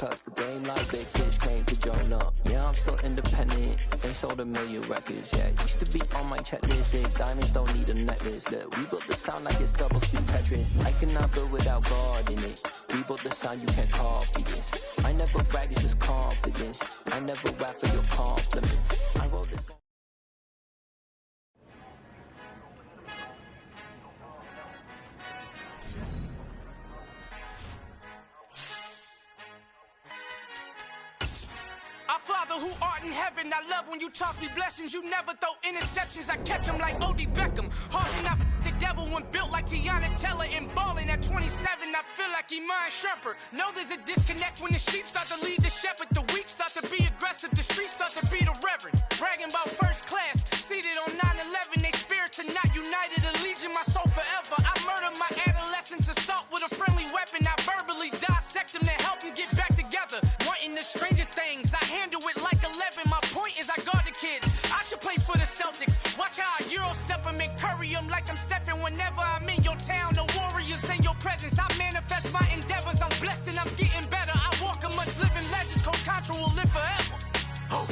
cuts. The game like big fish came to join up. Yeah, I'm still independent. They sold 1 million records. Yeah, used to be on my checklist. Big diamonds don't need a necklace. Look, we built the sound like it's double speed Tetris. I cannot build without God in it. We built the sound, you can't copy this. I never brag, it's just confidence. I never rap for your compliments. I wrote this. Our Father who art in heaven, I love when you toss me blessings. You never throw interceptions, I catch them like O.D. Beckham. Hard to not the devil when built like Tiana Teller and balling at 27. I feel like Iman Shumpert. Know there's a disconnect when the sheep start to lead the shepherd. The weak start to be aggressive, the streets start to be the reverend. Bragging about first class, seated on 9/11. They spirits are not united, a legion, my soul forever. I murder my adolescence, assault with a friendly weapon. I verbally dissect them to help them get back together. Wanting the stranger things, I handle it like 11. My point is I guard the kids. I should play for the Celtics. Watch how I Euro step them and curry them like I'm Stephen. Whenever I'm in your town, the Warriors in your presence. I manifest my endeavors. I'm blessed and I'm getting better. I walk amongst living legends. Coach Contra will live forever. Oh.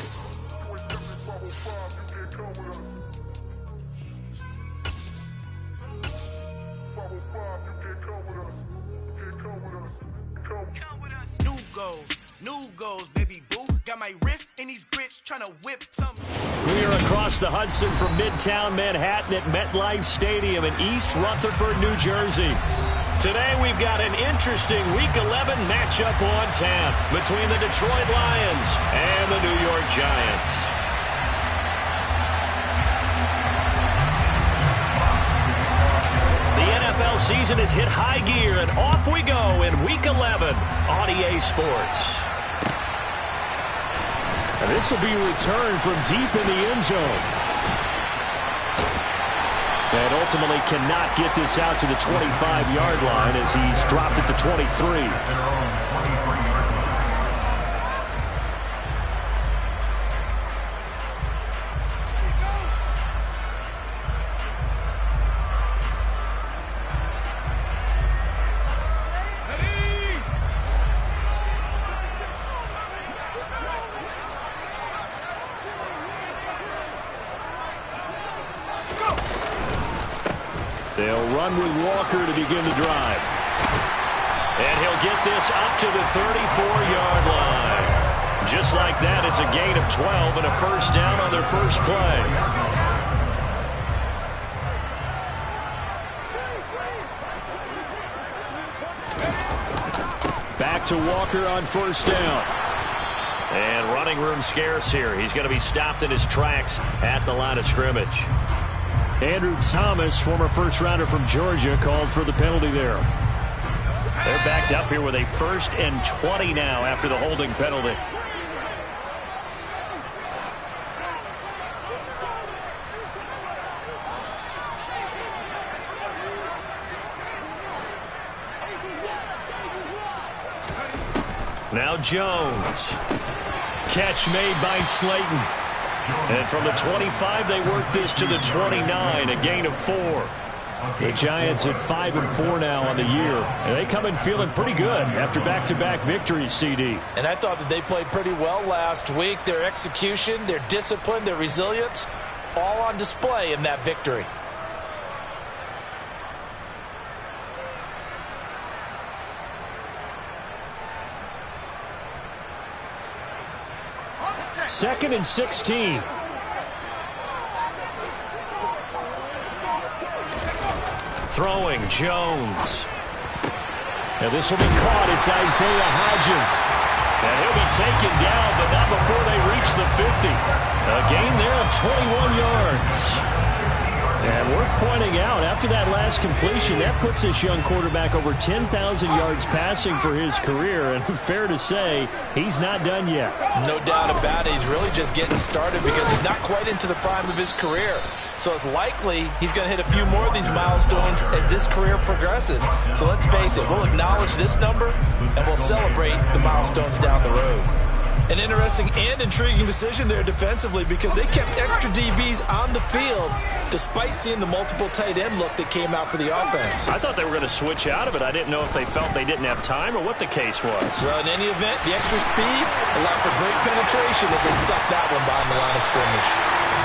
New goals, baby boo. Got my wrist in these grits, trying to whip some. We are across the Hudson from Midtown Manhattan at MetLife Stadium in East Rutherford, New Jersey. Today we've got an interesting Week 11 matchup on tap between the Detroit Lions and the New York Giants. The NFL season has hit high gear, and off we go in Week 11 on EA Sports. And this will be a return from deep in the end zone. And ultimately cannot get this out to the 25-yard line as he's dropped at the 23. They'll run with Walker to begin the drive. And he'll get this up to the 34-yard line. Just like that, it's a gain of 12 and a first down on their first play. Back to Walker on first down. And running room scarce here. He's going to be stopped in his tracks at the line of scrimmage. Andrew Thomas, former first-rounder from Georgia, called for the penalty there. They're backed up here with a 1st and 20 now after the holding penalty. Now Jones. Catch made by Slayton. And from the 25, they work this to the 29, a gain of 4. The Giants at 5-4 now on the year. And they come in feeling pretty good after back-to-back victories, CD. And I thought that they played pretty well last week. Their execution, their discipline, their resilience, all on display in that victory. Second and 16. Throwing Jones. And this will be caught. It's Isaiah Hodgins. And he'll be taken down, but not before they reach the 50. A gain there of 21 yards. And worth pointing out, after that last completion, that puts this young quarterback over 10,000 yards passing for his career. And fair to say, he's not done yet. No doubt about it. He's really just getting started because he's not quite into the prime of his career. So it's likely he's going to hit a few more of these milestones as this career progresses. So let's face it, we'll acknowledge this number and we'll celebrate the milestones down the road. An interesting and intriguing decision there defensively because they kept extra DBs on the field despite seeing the multiple tight end look that came out for the offense. I thought they were going to switch out of it. I didn't know if they felt they didn't have time or what the case was. Well, in any event, the extra speed allowed for great penetration as they stuffed that one behind the line of scrimmage.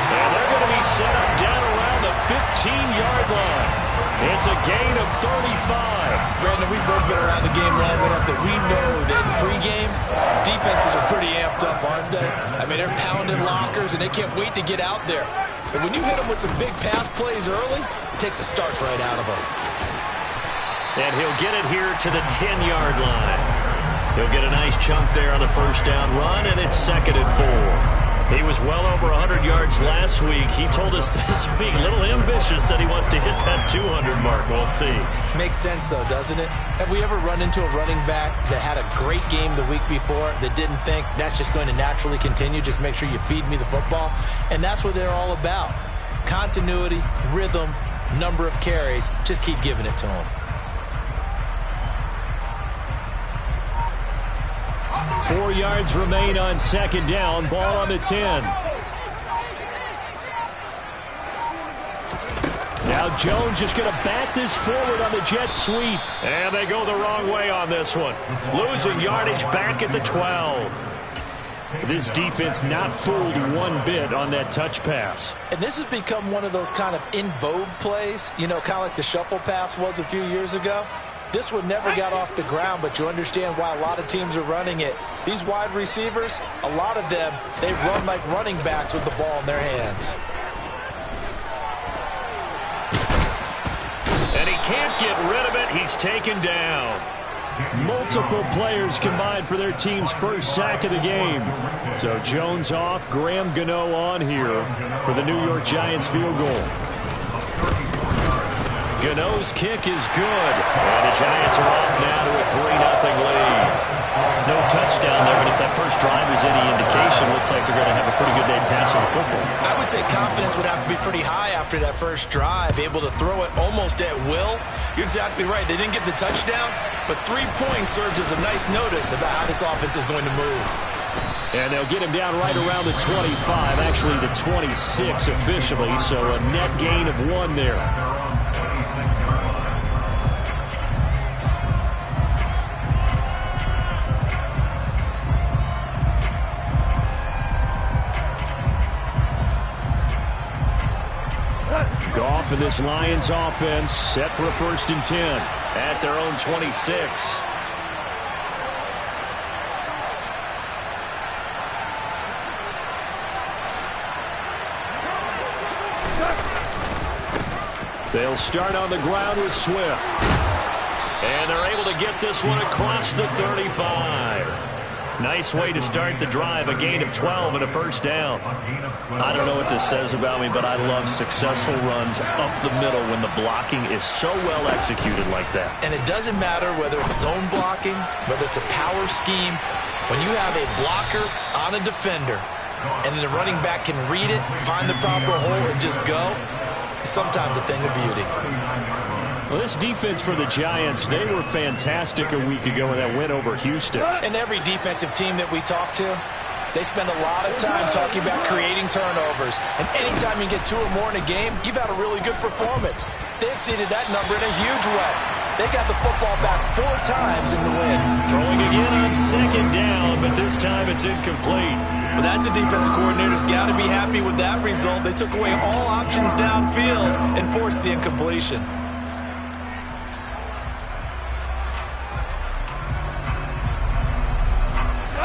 And they're going to be set up down around the 15-yard line. It's a gain of 35. Brandon, we've both been around the game long enough that we know that in pregame, defenses are pretty amped up, aren't they? I mean, they're pounding lockers, and they can't wait to get out there. And when you hit them with some big pass plays early, it takes the starch right out of them. And he'll get it here to the 10-yard line. He'll get a nice chunk there on the first down run, and it's 2nd and 4. He was well over 100 yards last week. He told us this week, a little ambitious, that he wants to hit that 200 mark. We'll see. Makes sense, though, doesn't it? Have we ever run into a running back that had a great game the week before that didn't think that's just going to naturally continue? Just make sure you feed me the football. And that's what they're all about. Continuity, rhythm, number of carries. Just keep giving it to them. 4 yards remain on 2nd down. Ball on the 10. Now Jones is going to bat this forward on the jet sweep. And they go the wrong way on this one. Losing yardage back at the 12. This defense not fooled one bit on that touch pass. And this has become one of those kind of in vogue plays, you know, kind of like the shuffle pass was a few years ago. This one never got off the ground, but you understand why a lot of teams are running it. These wide receivers, a lot of them, they run like running backs with the ball in their hands. And he can't get rid of it. He's taken down. Multiple players combined for their team's first sack of the game. So Jones off, Graham Gano on here for the New York Giants field goal. Gano's kick is good. And the Giants are off now to a 3-0 lead. No touchdown there, but if that first drive is any indication, looks like they're going to have a pretty good day passing the football. I would say confidence would have to be pretty high after that first drive, able to throw it almost at will. You're exactly right. They didn't get the touchdown, but 3 points serves as a nice notice about how this offense is going to move. And they'll get him down right around the 25, actually the 26 officially, so a net gain of 1 there. Goff and this Lions offense set for a 1st and 10 at their own 26. They'll start on the ground with Swift. And they're able to get this one across the 35. Nice way to start the drive, a gain of 12 and a 1st down. I don't know what this says about me, but I love successful runs up the middle when the blocking is so well executed like that. And it doesn't matter whether it's zone blocking, whether it's a power scheme. When you have a blocker on a defender, and then the running back can read it, find the proper hole, and just go, sometimes a thing of beauty. Well, this defense for the Giants, they were fantastic a week ago in that win over Houston. And every defensive team that we talk to, they spend a lot of time talking about creating turnovers. And anytime you get 2 or more in a game, you've had a really good performance. They exceeded that number in a huge way. They got the football back 4 times in the win. Throwing again on 2nd down, but this time it's incomplete. Well, that's a defensive coordinator's got to be happy with that result. They took away all options downfield and forced the incompletion.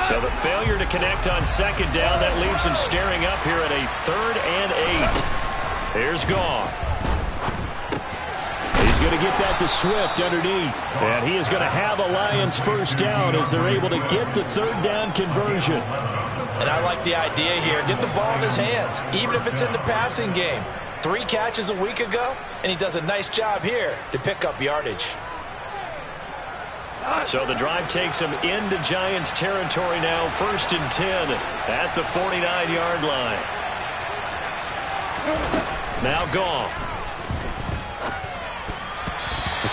So the failure to connect on 2nd down, that leaves him staring up here at a 3rd and 8. Here's Goff. He's going to get that to Swift underneath. And he is going to have a Lions 1st down as they're able to get the 3rd down conversion. And I like the idea here. Get the ball in his hands, even if it's in the passing game. 3 catches a week ago, and he does a nice job here to pick up yardage. So the drive takes him into Giants territory now. 1st and 10 at the 49-yard line. Now Goff.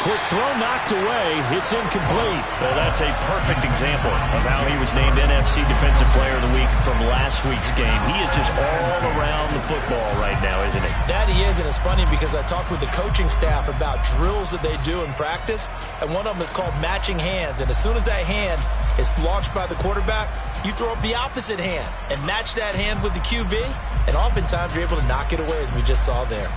Quick throw knocked away. It's incomplete. Well, that's a perfect example of how he was named NFC Defensive Player of the Week from last week's game. He is just all around the football right now, isn't he? That he is, and it's funny because I talked with the coaching staff about drills that they do in practice, and one of them is called matching hands. And as soon as that hand is launched by the quarterback, you throw up the opposite hand and match that hand with the QB, and oftentimes you're able to knock it away, as we just saw there.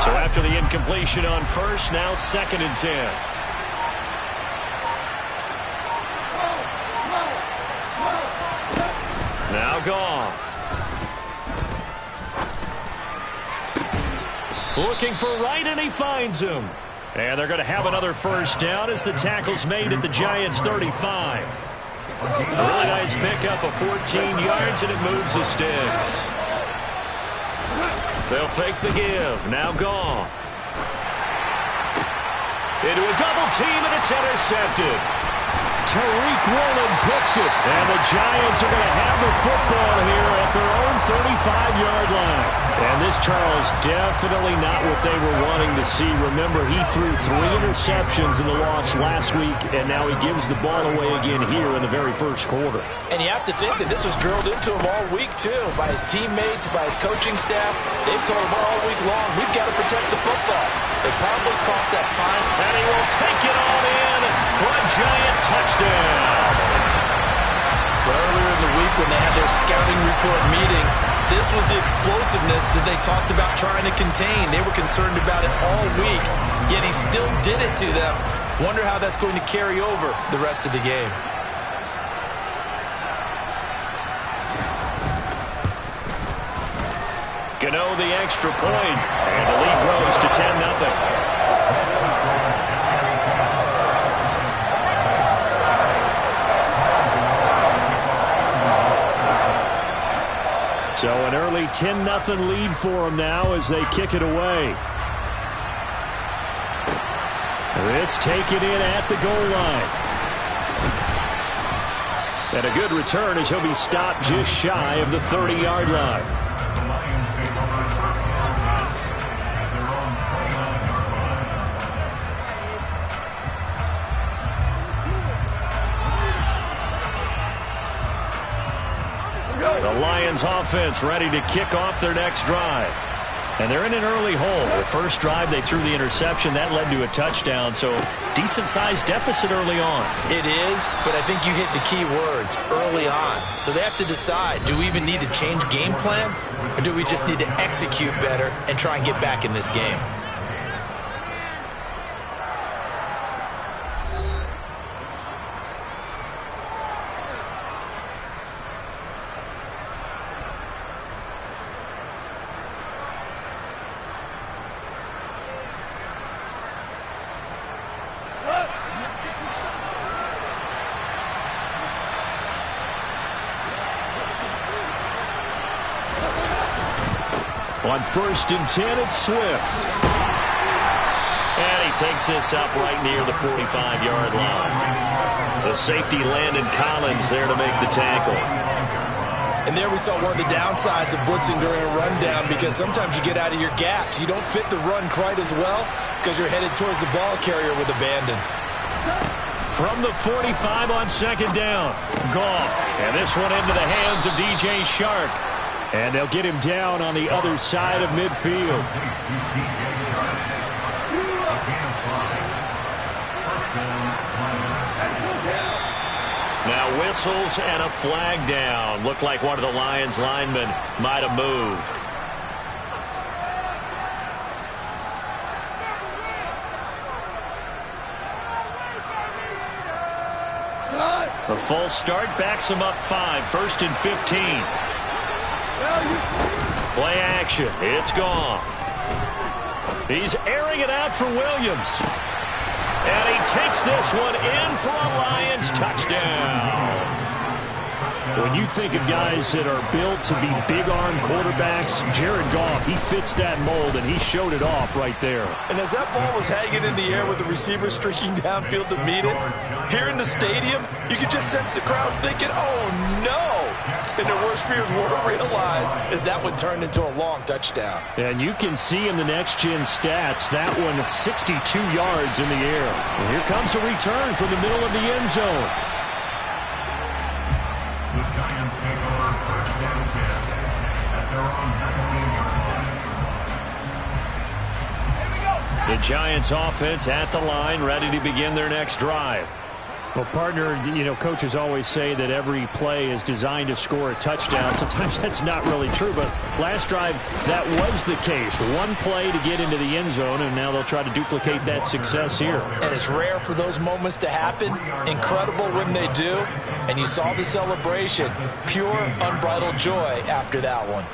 So after the incompletion on first, now 2nd and 10. Now Goff. Looking for right, and he finds him. And they're going to have another first down as the tackle's made at the Giants' 35. A really nice pickup of 14 yards, and it moves the sticks. They'll fake the give. Now Goff. Into a double team, and it's intercepted. Tariq Woolen picks it. And the Giants are going to have the football here at their own 35-yard line. And this, Charles, definitely not what they were wanting to see. Remember, he threw 3 interceptions in the loss last week, and now he gives the ball away again here in the very first quarter. And you have to think that this was drilled into him all week, too, by his teammates, by his coaching staff. They've told him all week long, we've got to protect the football. They probably crossed that fine. And he will take it on in for a Giant touchdown. Earlier in the week when they had their scouting report meeting, this was the explosiveness that they talked about trying to contain. They were concerned about it all week, yet he still did it to them. Wonder how that's going to carry over the rest of the game. Gano the extra point, and the lead grows to 10-0. So an early 10-0 lead for them now as they kick it away. This taken in at the goal line. And a good return as he'll be stopped just shy of the 30-yard line. The Lions offense ready to kick off their next drive. And they're in an early hole. The first drive, they threw the interception. That led to a touchdown, so decent-sized deficit early on. It is, but I think you hit the key words, early on. So they have to decide, do we even need to change game plan, or do we just need to execute better and try and get back in this game? On 1st and 10, it's Swift. And he takes this up right near the 45-yard line. The safety Landon Collins there to make the tackle. And there we saw one of the downsides of blitzing during a rundown, because sometimes you get out of your gaps. You don't fit the run quite as well because you're headed towards the ball carrier with abandon. From the 45 on 2nd down, Goff. And this one into the hands of DJ Shark. And they'll get him down on the other side of midfield. Now whistles and a flag down. Looked like one of the Lions linemen might have moved. The false start backs him up 5. 1st and 15. Play action. It's Goff. He's airing it out for Williams. And he takes this one in for a Lions touchdown. When you think of guys that are built to be big-arm quarterbacks, Jared Goff, he fits that mold, and he showed it off right there. And as that ball was hanging in the air with the receiver streaking downfield to meet it, here in the stadium, you could just sense the crowd thinking, oh, no. and their worst fears were realized as that one turned into a long touchdown. And you can see in the next-gen stats, that one at 62 yards in the air. And here comes a return from the middle of the end zone. The Giants take over first and 10 at their own The Giants offense at the line, ready to begin their next drive. Well, partner, coaches always say that every play is designed to score a touchdown. Sometimes that's not really true, but last drive, that was the case. One play to get into the end zone, and now they'll try to duplicate that success here. And it's rare for those moments to happen. Incredible when they do. And you saw the celebration. Pure, unbridled joy after that one.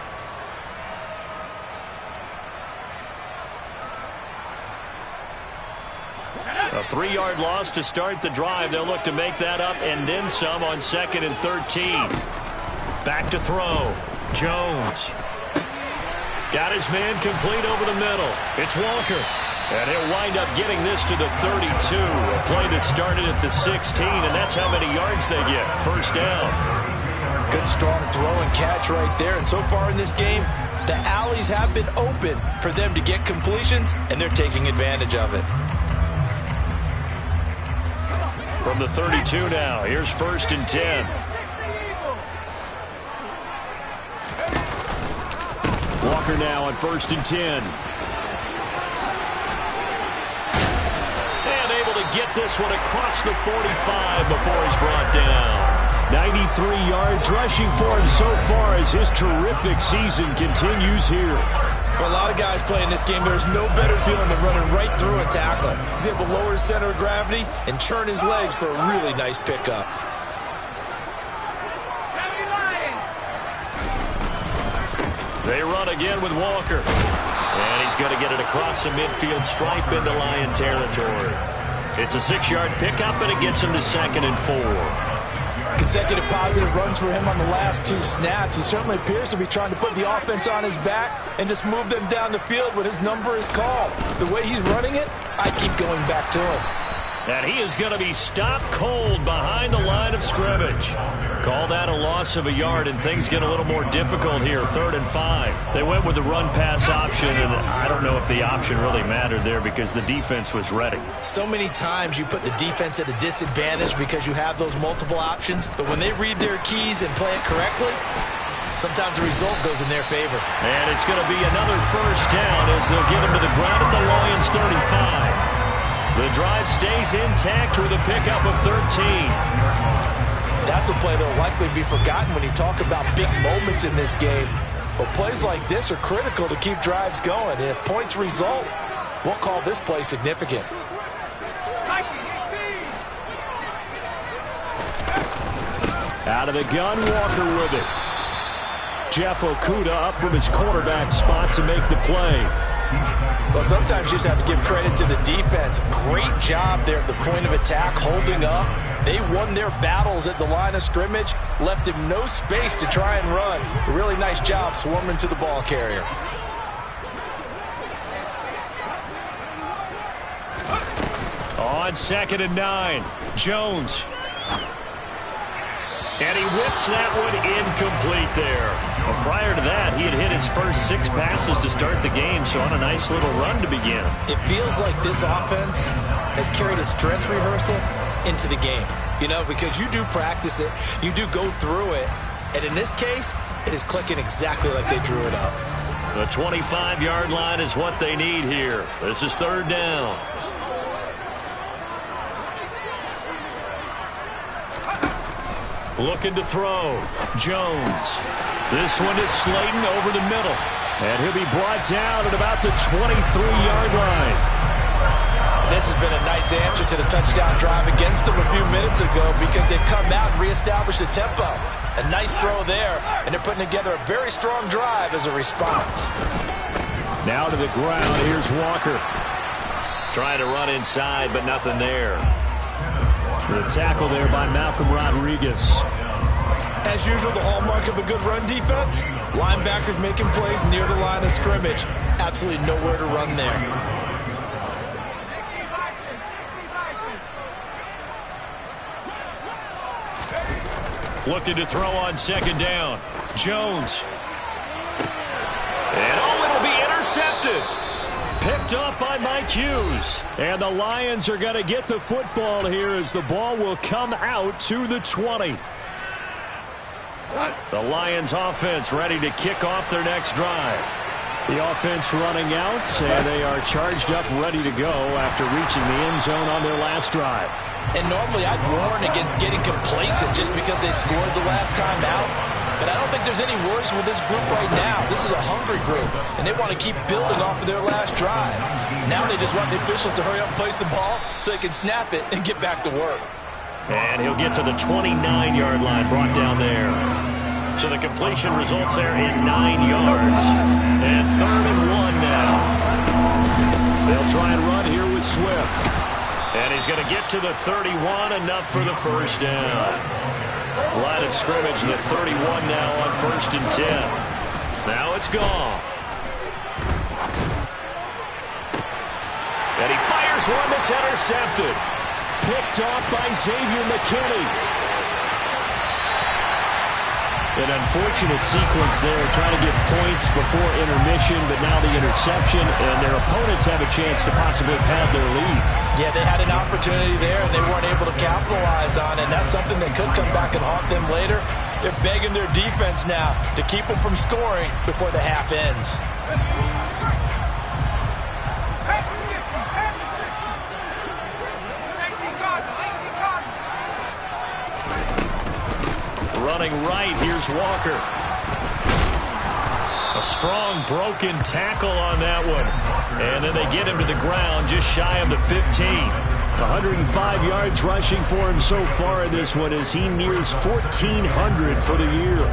A 3-yard loss to start the drive. They'll look to make that up and then some on 2nd and 13. Back to throw. Jones. Got his man complete over the middle. It's Walker. And he'll wind up getting this to the 32. A play that started at the 16, and that's how many yards they get. First down. Good strong throw and catch right there. And so far in this game, the alleys have been open for them to get completions, and they're taking advantage of it. From the 32 now, here's 1st and 10. Walker now on 1st and 10. And able to get this one across the 45 before he's brought down. 93 yards rushing for him so far as his terrific season continues here. For a lot of guys playing this game, there's no better feeling than running right through a tackle. He's able to lower his center of gravity and churn his legs for a really nice pickup. They run again with Walker. And he's going to get it across the midfield stripe into Lion territory. It's a 6-yard pickup, and it gets him to 2nd and 4. Consecutive positive runs for him on the last 2 snaps. He certainly appears to be trying to put the offense on his back and just move them down the field when his number is called. The way he's running it, I keep going back to him. And he is going to be stopped cold behind the line of scrimmage. Call that a loss of a yard, and things get a little more difficult here. 3rd and 5. They went with the run-pass option, and I don't know if the option really mattered there because the defense was ready. So many times you put the defense at a disadvantage because you have those multiple options, but when they read their keys and play it correctly, sometimes the result goes in their favor. And it's going to be another first down as they'll get him to the ground at the Lions 35. The drive stays intact with a pickup of 13. That's a play that will likely be forgotten when you talk about big moments in this game. But plays like this are critical to keep drives going. And if points result, we'll call this play significant. Out of the gun, Walker with it. Jeff Okudah up from his quarterback spot to make the play. Well, sometimes you just have to give credit to the defense. Great job there at the point of attack, holding up. They won their battles at the line of scrimmage, left him no space to try and run. A really nice job swarming to the ball carrier. On 2nd and 9, Jones. And he whips that one incomplete there. Well, prior to that, he had hit his first 6 passes to start the game, so on a nice little run to begin. It feels like this offense has carried its dress rehearsal into the game. Because you do practice it, you do go through it, and in this case, it is clicking exactly like they drew it up. The 25-yard line is what they need here. This is 3rd down. Looking to throw. Jones. This one is Slayton over the middle. And he'll be brought down at about the 23-yard line. This has been a nice answer to the touchdown drive against them a few minutes ago because they've come out and reestablished the tempo. A nice throw there, and they're putting together a very strong drive as a response. Now to the ground. Here's Walker. Trying to run inside, but nothing there. The tackle there by Malcolm Rodriguez. As usual, the hallmark of a good run defense, linebackers making plays near the line of scrimmage. Absolutely nowhere to run there. Looking to throw on second down. Jones. And it'll be intercepted. Picked up by Mike Hughes. And the Lions are going to get the football here as the ball will come out to the 20. The Lions offense ready to kick off their next drive. The offense running out, and they are charged up, ready to go after reaching the end zone on their last drive. And normally I'd warn against getting complacent just because they scored the last time out. But I don't think there's any worries with this group right now. This is a hungry group, and they want to keep building off of their last drive. Now they just want the officials to hurry up and place the ball so they can snap it and get back to work. And he'll get to the 29-yard line, brought down there. So the completion results there in 9 yards. And 3rd and 1 now. They'll try and run here with Swift. And he's going to get to the 31, enough for the first down. Line of scrimmage, the 31 now on 1st and 10. Now it's gone. And he fires one that's intercepted. Picked off by Xavier McKinney. An unfortunate sequence there, trying to get points before intermission, but now the interception, and their opponents have a chance to possibly pad their lead. Yeah, they had an opportunity there, and they weren't able to capitalize on it, and that's something that could come back and haunt them later. They're begging their defense now to keep them from scoring before the half ends. Running right, here's Walker. A strong broken tackle on that one. And then they get him to the ground just shy of the 15. 105 yards rushing for him so far in this one as he nears 1,400 for the year.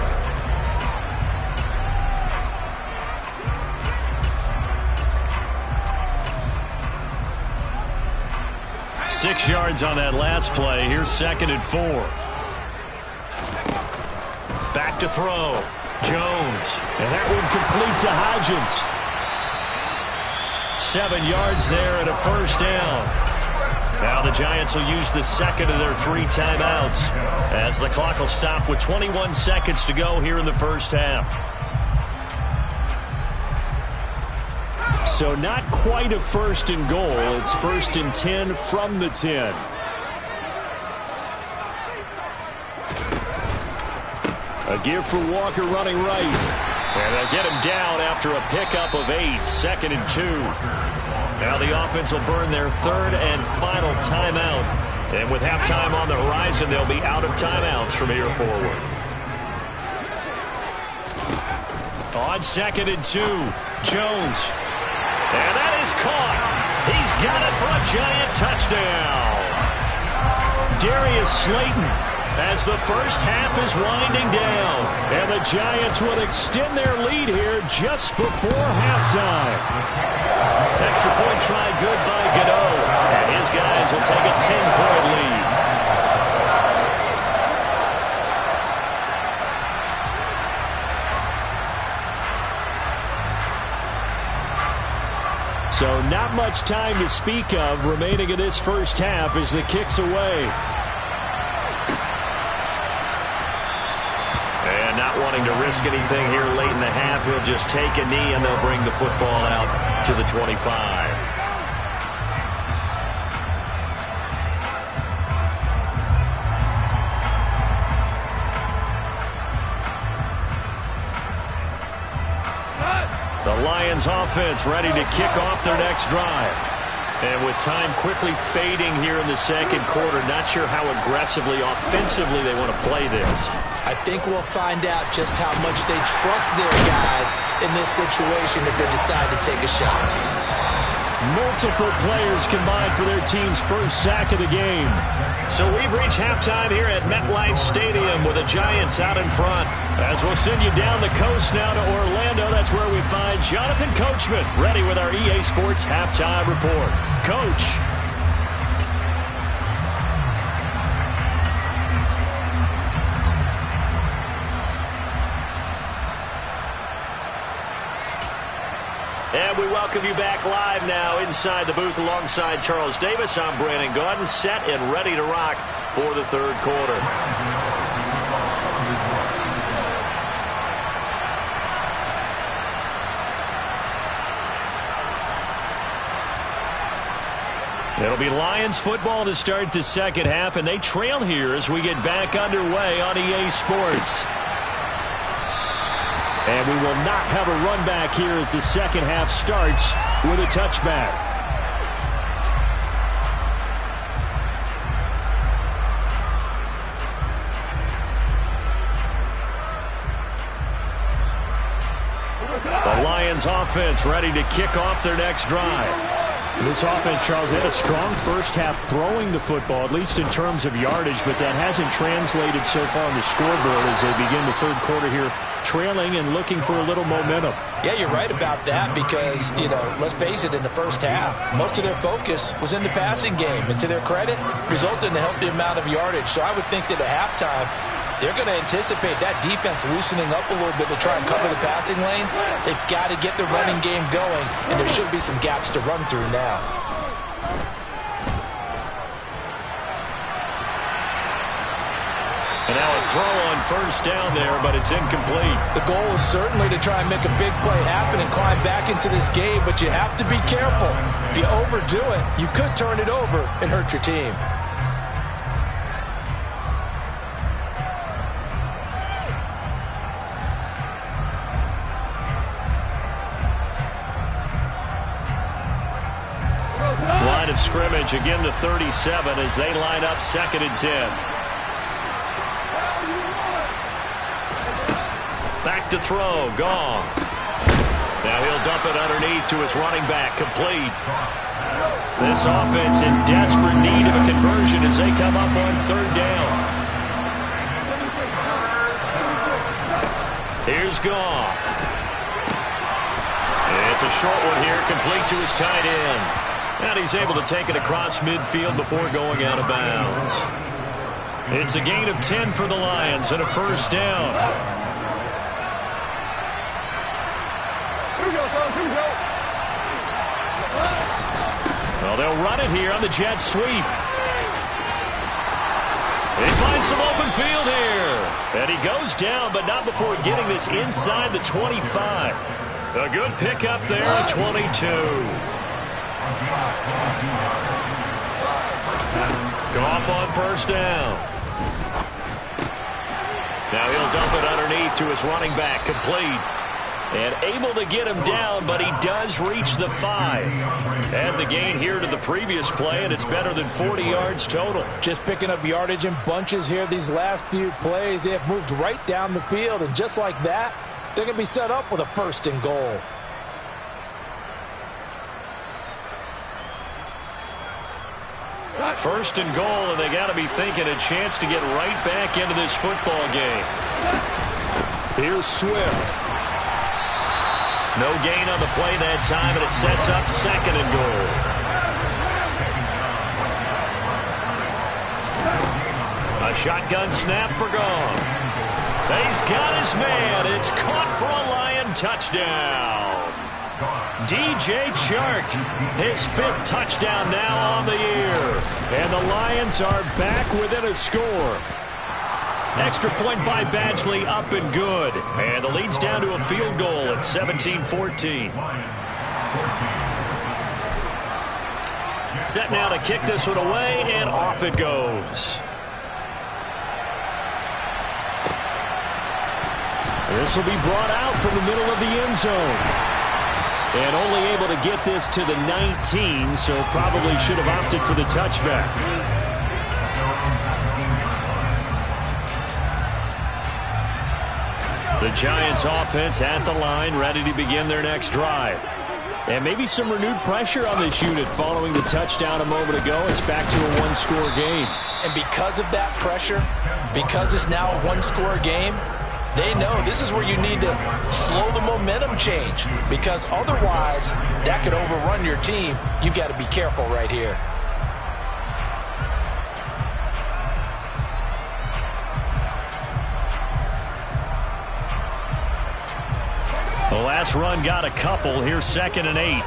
Six yards on that last play. Here's 2nd and 4. Back to throw. Jones. And that one complete to Hodgins. 7 yards there and a first down. Now the Giants will use the second of their 3 timeouts as the clock will stop with 21 seconds to go here in the first half. So not quite a 1st and goal. It's 1st and 10 from the 10. A give for Walker running right. And they'll get him down after a pickup of 8. 2nd and 2. Now the offense will burn their 3rd and final timeout. And with halftime on the horizon, they'll be out of timeouts from here forward. On 2nd and 2, Jones. And that is caught. He's got it for a Giant touchdown. Darius Slayton, as the first half is winding down. And the Giants will extend their lead here just before halftime. Extra point try good by Godot. And his guys will take a 10-point lead. So not much time to speak of remaining in this first half as the kick's away. And not wanting to risk anything here late in the half, he'll just take a knee and they'll bring the football out to the 25. The Lions offense ready to kick off their next drive. And with time quickly fading here in the second quarter, not sure how aggressively, offensively they want to play this. I think we'll find out just how much they trust their guys in this situation if they decide to take a shot. Multiple players combined for their team's first sack of the game. So we've reached halftime here at MetLife Stadium with the Giants out in front. As we'll send you down the coast now to Orlando, that's where we find Jonathan Coachman ready with our EA Sports Halftime Report. Coach. And we welcome you back live now inside the booth alongside Charles Davis. I'm Brandon Gaudin, set and ready to rock for the third quarter. It'll be Lions football to start the second half, and they trail here as we get back underway on EA Sports. And we will not have a run back here as the second half starts with a touchback. The Lions offense ready to kick off their next drive. This offense, Charles, had a strong first half throwing the football, at least in terms of yardage, but that hasn't translated so far on the scoreboard as they begin the third quarter here, trailing and looking for a little momentum. Yeah, you're right about that because, let's face it, in the first half, most of their focus was in the passing game. And to their credit, resulted in a healthy amount of yardage. So I would think that at halftime, they're going to anticipate that defense loosening up a little bit to try and cover the passing lanes. They've got to get the running game going, and there should be some gaps to run through now. And now a throw on first down there, but it's incomplete. The goal is certainly to try and make a big play happen and climb back into this game, but you have to be careful. If you overdo it, you could turn it over and hurt your team. Line of scrimmage, again the 37 as they line up 2nd and 10. Back to throw, Goff. Now he'll dump it underneath to his running back, complete. This offense in desperate need of a conversion as they come up on 3rd down. Here's Goff. It's a short one here, complete to his tight end. And he's able to take it across midfield before going out of bounds. It's a gain of 10 for the Lions and a first down. Well, they'll run it here on the jet sweep. They find some open field here. And he goes down, but not before getting this inside the 25. A good pickup there at 22. Goff on first down. Now he'll dump it underneath to his running back, complete. And able to get him down, but he does reach the 5. And the gain here to the previous play, and it's better than 40 yards total. Just picking up yardage in bunches here these last few plays. They have moved right down the field, and just like that, they're going to be set up with a 1st and goal. First and goal, and they got to be thinking a chance to get right back into this football game. Here's Swift. No gain on the play that time, and it sets up 2nd and goal. A shotgun snap for Goff. He's got his man. It's caught for a Lion touchdown. DJ Chark, his 5th touchdown now on the year. And the Lions are back within a score. Extra point by Badgley, up and good. And the lead's down to a field goal at 17-14. Set now to kick this one away, and off it goes. This will be brought out from the middle of the end zone. And only able to get this to the 19, so probably should have opted for the touchback. The Giants offense at the line, ready to begin their next drive. And maybe some renewed pressure on this unit following the touchdown a moment ago. It's back to a 1-score game. And because of that pressure, because it's now a 1-score game, they know this is where you need to slow the momentum change, because otherwise that could overrun your team. You've got to be careful right here. The last run got a couple. Here's 2nd and 8.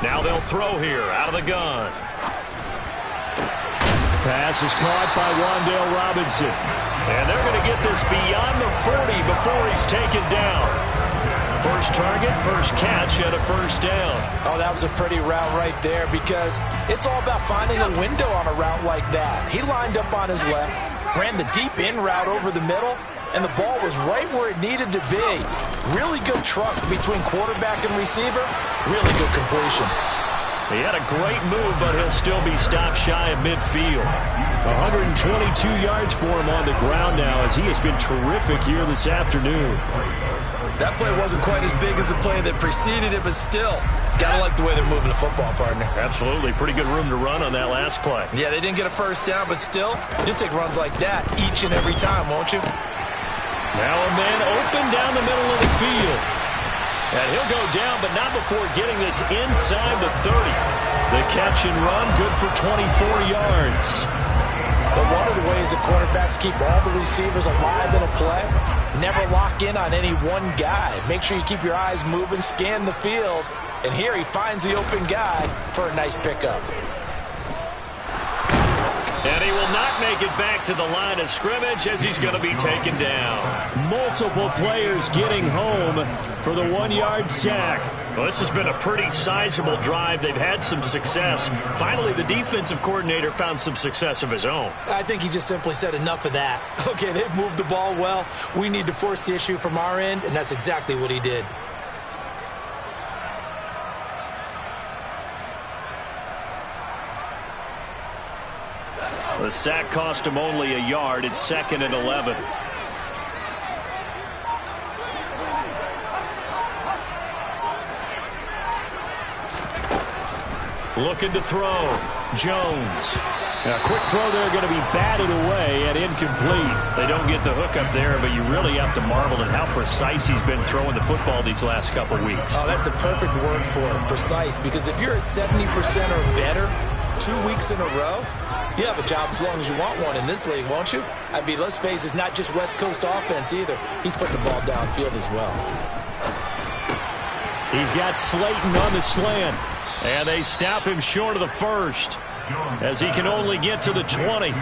Now they'll throw here out of the gun. Pass is caught by Wan'Dale Robinson. And they're going to get this beyond the 40 before he's taken down. first target, first catch, and a first down. Oh, that was a pretty route right there because it's all about finding a window on a route like that. He lined up on his left, ran the deep in route over the middle, and the ball was right where it needed to be. Really good trust between quarterback and receiver. Really good completion. He had a great move, but he'll still be stopped shy of midfield. 122 yards for him on the ground now as he has been terrific here this afternoon. That play wasn't quite as big as the play that preceded it, but still, gotta like the way they're moving the football, partner. Absolutely. Pretty good room to run on that last play. Yeah, they didn't get a first down, but still, you'll take runs like that each and every time, won't you? Now a man open down the middle of the field. And he'll go down, but not before getting this inside the 30. The catch and run, good for 24 yards. But one of the ways that quarterbacks keep all the receivers alive in a play, never lock in on any one guy. Make sure you keep your eyes moving, scan the field, and here he finds the open guy for a nice pickup. And he will not make it back to the line of scrimmage as he's going to be taken down. Multiple players getting home for the 1-yard sack. Well, this has been a pretty sizable drive. They've had some success. Finally, the defensive coordinator found some success of his own. I think he just simply said enough of that. Okay, they've moved the ball well. We need to force the issue from our end, and that's exactly what he did. The sack cost him only a yard. It's 2nd and 11. Looking to throw. Jones. A quick throw there, going to be batted away and incomplete. They don't get the hook up there, but you really have to marvel at how precise he's been throwing the football these last couple weeks. Oh, that's a perfect word for it, precise, because if you're at 70% or better 2 weeks in a row, you have a job as long as you want one in this league, won't you? I mean, let's face it, it's not just West Coast offense either. He's putting the ball downfield as well. He's got Slayton on the slant. And they stop him short of the first as he can only get to the 20.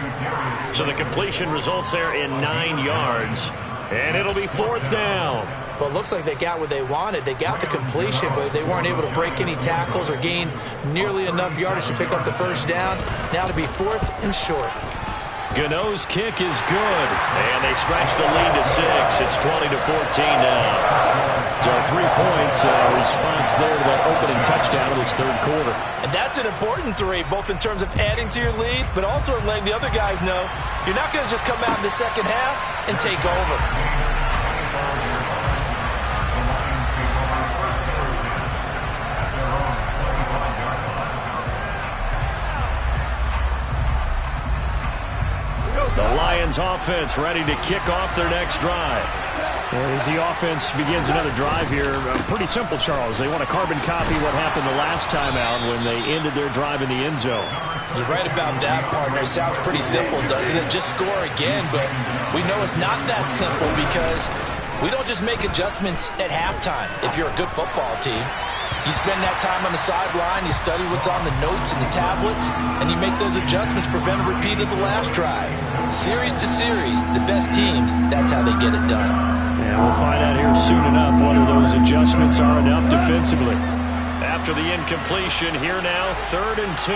So the completion results there in 9 yards. And it'll be 4th down. Well, it looks like they got what they wanted. They got the completion, but they weren't able to break any tackles or gain nearly enough yardage to pick up the first down. Now to be 4th and short. Gano's kick is good. And they stretch the lead to 6. It's 20-14 now. So 3 points, response there to that opening touchdown of this third quarter. And that's an important 3, both in terms of adding to your lead, but also letting the other guys know you're not going to just come out in the second half and take over. The Lions offense ready to kick off their next drive. As the offense begins another drive here, pretty simple, Charles. They want to carbon copy what happened the last time out when they ended their drive in the end zone. You're right about that, partner. It sounds pretty simple, doesn't it? Just score again, but we know it's not that simple because we don't just make adjustments at halftime if you're a good football team. You spend that time on the sideline, you study what's on the notes and the tablets, and you make those adjustments, prevent a repeat of the last drive. Series to series, the best teams, that's how they get it done. And we'll find out here soon enough whether those adjustments are enough defensively. After the incompletion, here now, 3rd and 2.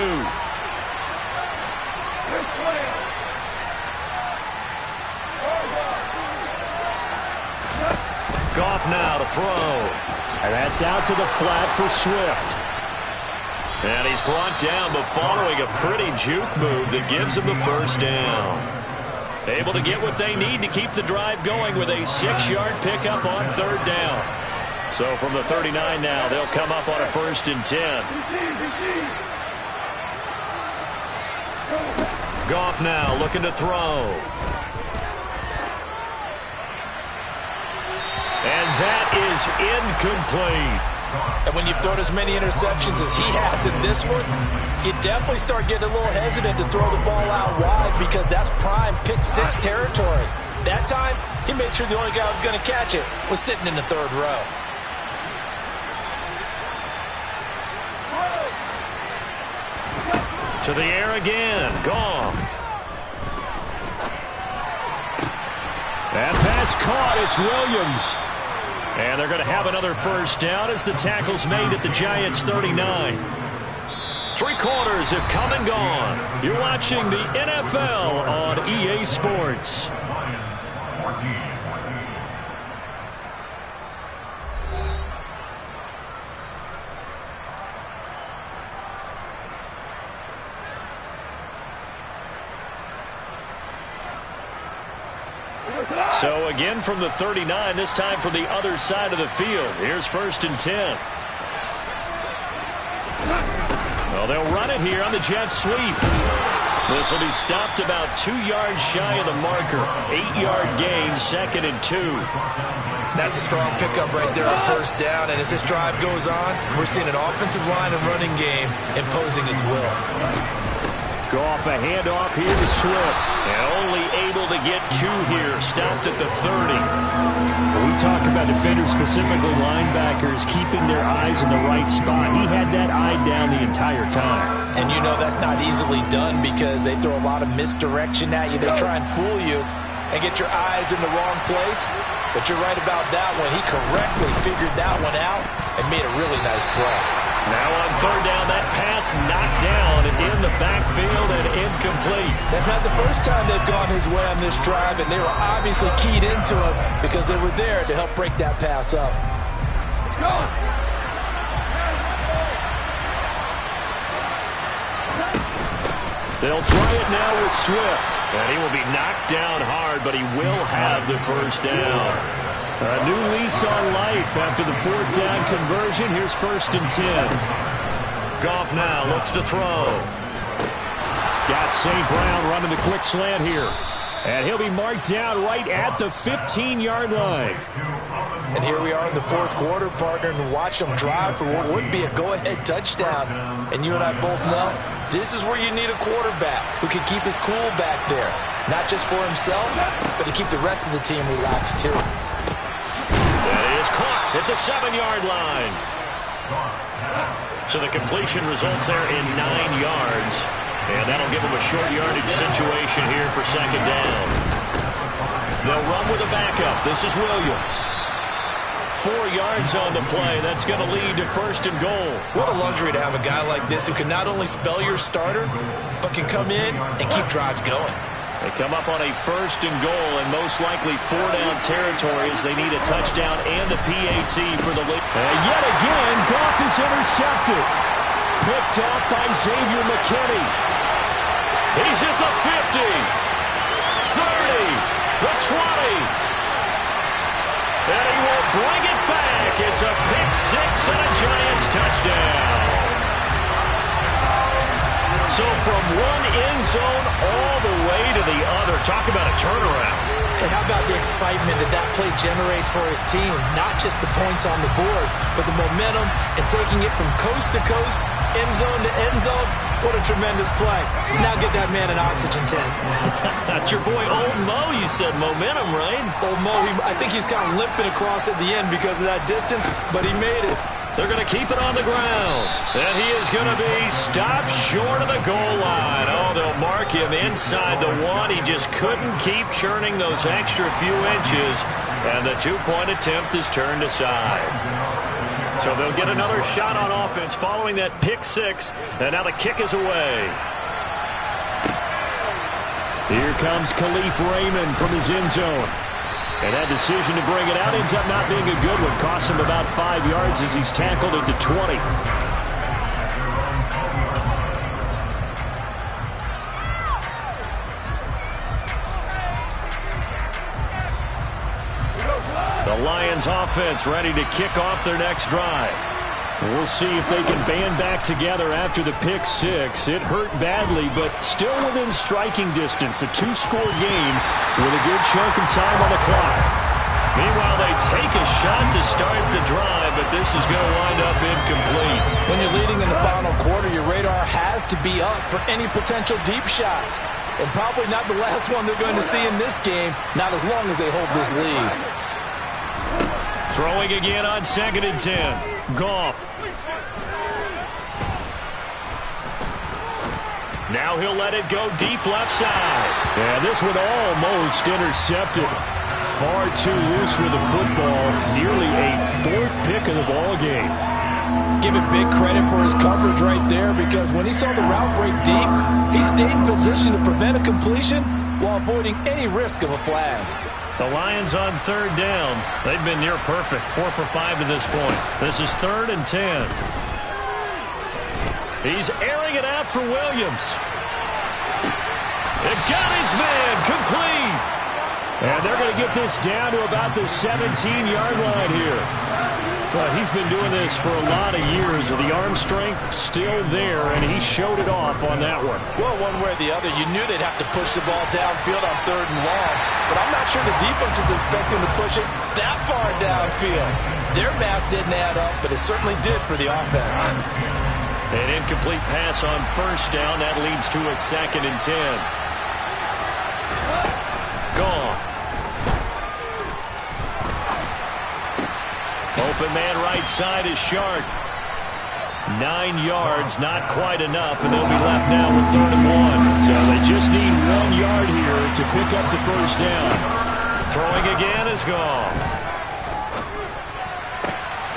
Goff now to throw. And that's out to the flat for Swift. And he's brought down, but following a pretty juke move that gives him the first down. Able to get what they need to keep the drive going with a 6-yard pickup on 3rd down. So from the 39 now, they'll come up on a 1st and 10. Goff now looking to throw. And that is incomplete. And when you've thrown as many interceptions as he has in this one, you definitely start getting a little hesitant to throw the ball out wide because that's prime pick 6 territory. That time, he made sure the only guy who was going to catch it was sitting in the 3rd row. To the air again. Goff. That pass caught. It's Williams. And they're going to have another first down as the tackle's made at the Giants' 39. 3 quarters have come and gone. You're watching the NFL on EA Sports. Lions 14. So again from the 39, this time from the other side of the field. Here's 1st and 10. Well, they'll run it here on the jet sweep. This will be stopped about 2 yards shy of the marker. 8-yard gain, 2nd and 2. That's a strong pickup right there on 1st down. And as this drive goes on, we're seeing an offensive line and running game imposing its will. Goff a handoff here to Swift. And only able to get 2 here. Stopped at the 30. We talk about defenders, specifically linebackers, keeping their eyes in the right spot. He had that eye down the entire time. And you know that's not easily done because they throw a lot of misdirection at you. They try and fool you and get your eyes in the wrong place. But you're right about that one. He correctly figured that one out and made a really nice play. Now on 3rd down, that pass knocked down in the backfield and incomplete. That's not the first time they've gone his way on this drive, and they were obviously keyed into it because they were there to help break that pass up. Go! They'll try it now with Swift. And he will be knocked down hard, but he will have the 1st down. A new lease on life after the 4th down conversion. Here's 1st and 10. Goff now looks to throw. Got St. Brown running the quick slant here. And he'll be marked down right at the 15-yard line. And here we are in the 4th quarter, partner, and watch them drive for what would be a go-ahead touchdown. And you and I both know this is where you need a quarterback who can keep his cool back there. Not just for himself, but to keep the rest of the team relaxed too. That is caught at the 7-yard line. So the completion results there in 9 yards. And that'll give them a short yardage situation here for 2nd down. They'll run with a backup. This is Williams. 4 yards on the play. That's going to lead to 1st and goal. What a luxury to have a guy like this who can not only spell your starter, but can come in and keep drives going. They come up on a 1st and goal, and most likely 4-down territory as they need a touchdown and the PAT for the lead. And yet again, Goff is intercepted. Picked off by Xavier McKinney. He's at the 50, 30, the 20. And he will bring it back. It's a pick 6 and a Giants touchdown. So from one end zone all the way to the other. Talk about a turnaround. And how about the excitement that play generates for his team? Not just the points on the board, but the momentum and taking it from coast to coast, end zone to end zone. What a tremendous play. Now get that man an oxygen tent. That's your boy Old Mo. You said momentum, right? Old Mo, I think he's kind of limping across at the end because of that distance, but he made it. They're going to keep it on the ground. And he is going to be stopped short of the goal line. Oh, they'll mark him inside the 1. He just couldn't keep churning those extra few inches. And the 2-point attempt is turned aside. So they'll get another shot on offense following that pick 6. And now the kick is away. Here comes Khalif Raymond from his end zone. And that decision to bring it out ends up not being a good one. Costs him about 5 yards as he's tackled into 20. The Lions offense ready to kick off their next drive. We'll see if they can band back together after the pick 6. It hurt badly, but still within striking distance. A 2-score game with a good chunk of time on the clock. Meanwhile, they take a shot to start the drive, but this is going to wind up incomplete. When you're leading in the final quarter, your radar has to be up for any potential deep shots. And probably not the last one they're going to see in this game, not as long as they hold this lead. Throwing again on 2nd and 10. Goff. Now he'll let it go deep left side. Yeah, this one almost intercepted. far too loose with the football. Nearly a fourth pick of the ball game. Give him big credit for his coverage right there, because when he saw the route break deep, he stayed in position to prevent a completion while avoiding any risk of a flag. The Lions on third down. They've been near perfect, 4 for 5 to this point. This is 3rd and 10. He's airing it out for Williams. It got his man complete. And they're going to get this down to about the 17-yard line here. But he's been doing this for a lot of years. The arm strength still there, and he showed it off on that one. Well, one way or the other, you knew they'd have to push the ball downfield on 3rd and long. But I'm not sure the defense is expecting to push it that far downfield. Their math didn't add up, but it certainly did for the offense. An incomplete pass on 1st down. That leads to a 2nd and 10. Gone. Open man right side is Shark. 9 yards, not quite enough, and they'll be left now with 3rd and 1. So they just need 1 yard here to pick up the 1st down. Throwing again is gone.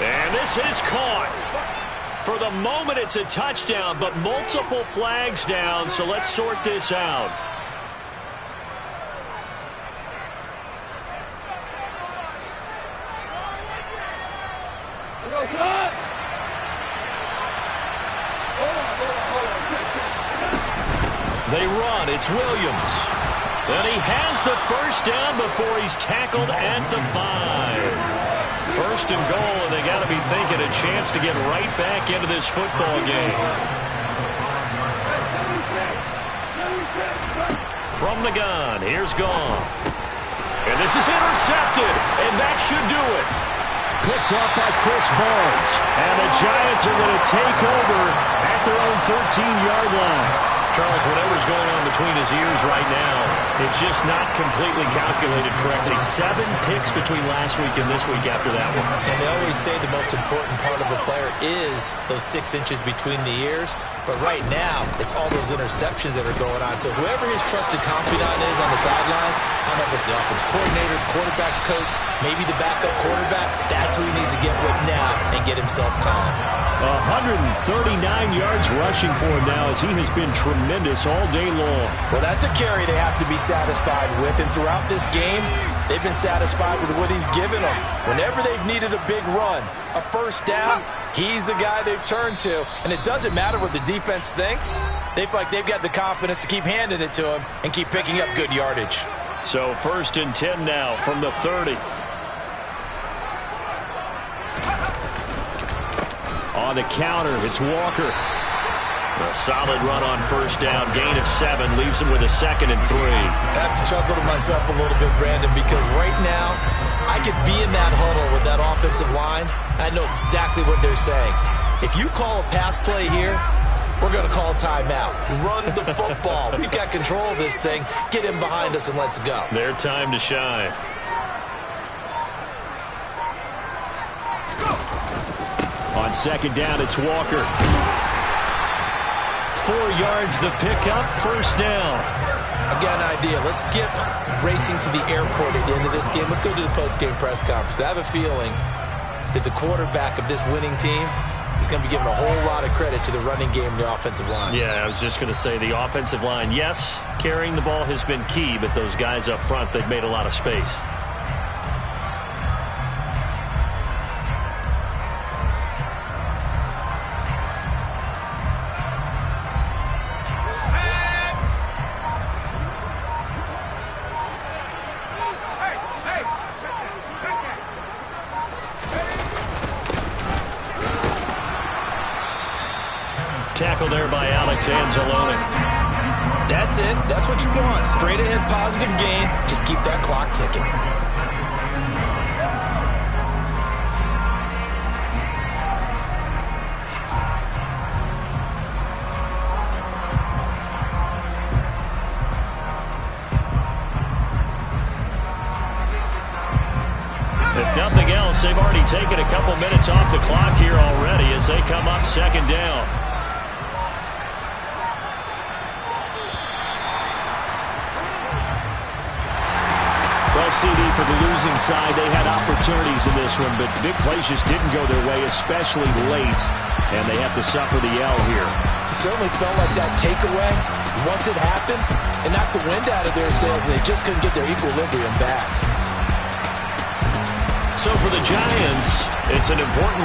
And this is caught. For the moment, it's a touchdown, but multiple flags down, so let's sort this out. They run. It's Williams. And he has the 1st down before he's tackled at the 5. 1st and goal, and they got to be thinking a chance to get right back into this football game. From the gun, here's Goff. And this is intercepted, and that should do it. Picked up by Chris Barnes. And the Giants are going to take over at their own 13-yard line. Charles, whatever's going on between his ears right now, it's just not completely calculated correctly. 7 picks between last week and this week after that one. And they always say the most important part of a player is those 6 inches between the ears. But right now, it's all those interceptions that are going on. So whoever his trusted confidant is on the sidelines, I don't know if it's the offense coordinator, quarterback's coach, maybe the backup quarterback, that's who he needs to get with now and get himself calm. 139 yards rushing for him now, as he has been tremendous all day long. Well, that's a carry they have to be satisfied with, and throughout this game, they've been satisfied with what he's given them. Whenever they've needed a big run, a 1st down, he's the guy they've turned to, and it doesn't matter what the defense thinks. They feel like they've got the confidence to keep handing it to him and keep picking up good yardage. So 1st and 10 now from the 30. On the counter, it's Walker. A solid run on 1st down. Gain of 7 leaves him with a 2nd and 3. I have to chuckle to myself a little bit, Brandon, because right now I could be in that huddle with that offensive line. I know exactly what they're saying. If you call a pass play here, we're going to call timeout. Run the football. We've got control of this thing. Get him behind us and let's go. Their time to shine. On 2nd down, it's Walker. 4 yards the pickup, 1st down. I've got an idea. Let's skip racing to the airport at the end of this game. Let's go to the post-game press conference. I have a feeling that the quarterback of this winning team is going to be given a whole lot of credit to the running game and the offensive line. Yeah, I was just going to say the offensive line, yes, carrying the ball has been key, but those guys up front, they've made a lot of space. Tackle there by Alex Anzalone. That's it. That's what you want. Straight ahead positive gain. Just keep that clock ticking. If nothing else, they've already taken a couple minutes off the clock here already as they come up 2nd down. Well, CD, for the losing side, they had opportunities in this one, but big plays just didn't go their way, especially late, and they have to suffer the L here. It certainly felt like that takeaway, once it happened, it knocked the wind out of their sails, and they just couldn't get their equilibrium back. So for the Giants, it's an important